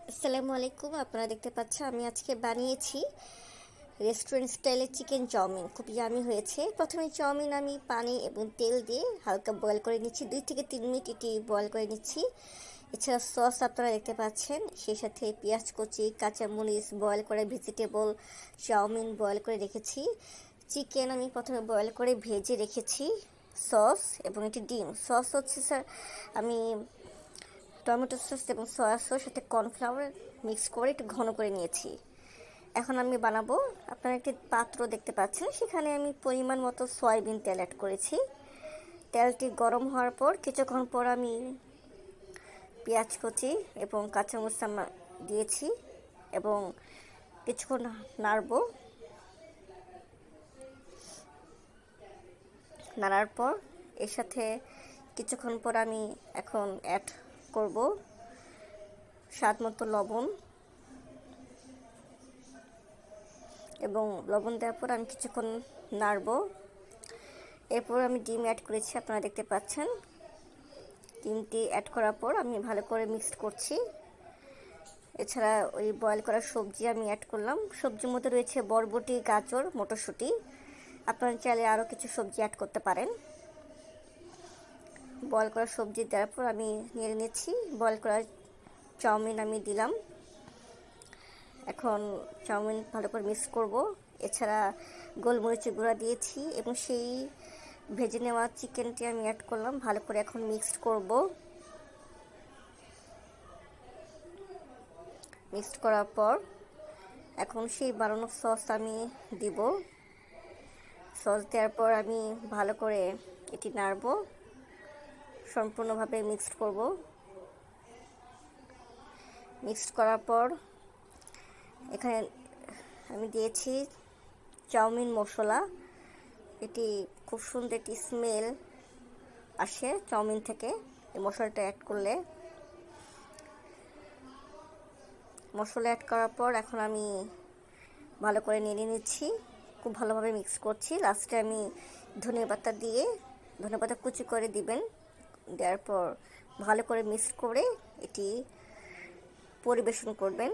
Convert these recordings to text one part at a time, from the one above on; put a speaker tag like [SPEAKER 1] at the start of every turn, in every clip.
[SPEAKER 1] আসসালামু আলাইকুম। আপনারা দেখতে পাচ্ছেন আমি আজকে বানিয়েছি রেস্টুরেন্ট স্টাইলের চিকেন চাউমিন। খুব ইয়ামি হয়েছে। প্রথমে চাউমিন আমি পানি এবং তেল দিয়ে হালকা বয়েল করে নিচ্ছি, 2 থেকে 3 মিনিট এটি বয়েল করে নিচ্ছি। এছাড়া সস আপনারা দেখতে পাচ্ছেন, সেই সাথে পেঁয়াজ কুচি, কাঁচামরিচ, বয়েল করে ভেজিটেবল, চাউমিন বয়েল করে রেখেছি। চিকেন আমি প্রথমে বয়েল করে ভেজে রেখেছি, সস এবং এটি ডিম। সস হচ্ছে স্যার আমি টমেটো সস এবং সয়া সস সাথে কর্নফ্লাওয়ার মিক্স করে একটু ঘন করে নিয়েছি। এখন আমি বানাবো। আপনারা একটি পাত্র দেখতে পাচ্ছেন, সেখানে আমি পরিমাণ মতো সয়াবিন তেল অ্যাড করেছি। তেলটি গরম হওয়ার পর কিছুক্ষণ পর আমি পেঁয়াজ কুচি এবং কাঁচামরিচ দিয়েছি এবং কিছুক্ষণ নাড়বো। নাড়ার পর এর সাথে কিছুক্ষণ পর আমি এখন অ্যাড করব স্বাদ মতো লবণ, এবং লবণ দেওয়ার পর আমি কিছুক্ষণ নাড়বো। এরপর আমি ডিম অ্যাড করেছি, আপনারা দেখতে পাচ্ছেন। ডিমটি অ্যাড করার পর আমি ভালো করে মিক্সড করছি। এছাড়া ওই বয়েল করা সবজি আমি অ্যাড করলাম। সবজির মধ্যে রয়েছে বরবটি, গাজর, মটরশুঁটি। আপনারা চাইলে আরও কিছু সবজি অ্যাড করতে পারেন। বয়েল করা সবজি দেওয়ার পর আমি নেড়ে নিচ্ছি। বয়েল করা চাউমিন আমি দিলাম। এখন চাউমিন ভালো করে মিক্স করব। এছাড়া গোলমরিচের গুঁড়া দিয়েছি এবং সেই ভেজে নেওয়া চিকেনটি আমি অ্যাড করলাম। ভালো করে এখন মিক্সড করব। মিক্সড করার পর এখন সেই বানানো সস আমি দিব। সস দেওয়ার পর আমি ভালো করে এটি নাড়ব, সম্পূর্ণভাবে মিক্সড করব। মিক্সড করার পর এখানে আমি দিয়েছি চাউমিন মশলা। এটি খুব সুন্দর একটি স্মেল আসে চাউমিন থেকে এই মশলাটা অ্যাড করলে। মশলা অ্যাড করার পর এখন আমি ভালো করে নেড়ে নিচ্ছি, খুব ভালোভাবে মিক্স করছি। লাস্টে আমি ধনেপাতা দিয়ে, ধনেপাতা কুচি করে দিবেন। দেওয়ার পর ভালো করে মিক্স করে এটি পরিবেশন করবেন।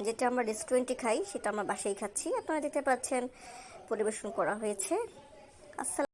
[SPEAKER 1] যেটা আমরা রেস্টুরেন্টে খাই সেটা আমরা বাসায় খাচ্ছি। আপনারা দেখতে পাচ্ছেন পরিবেশন করা হয়েছে। আসসালাম।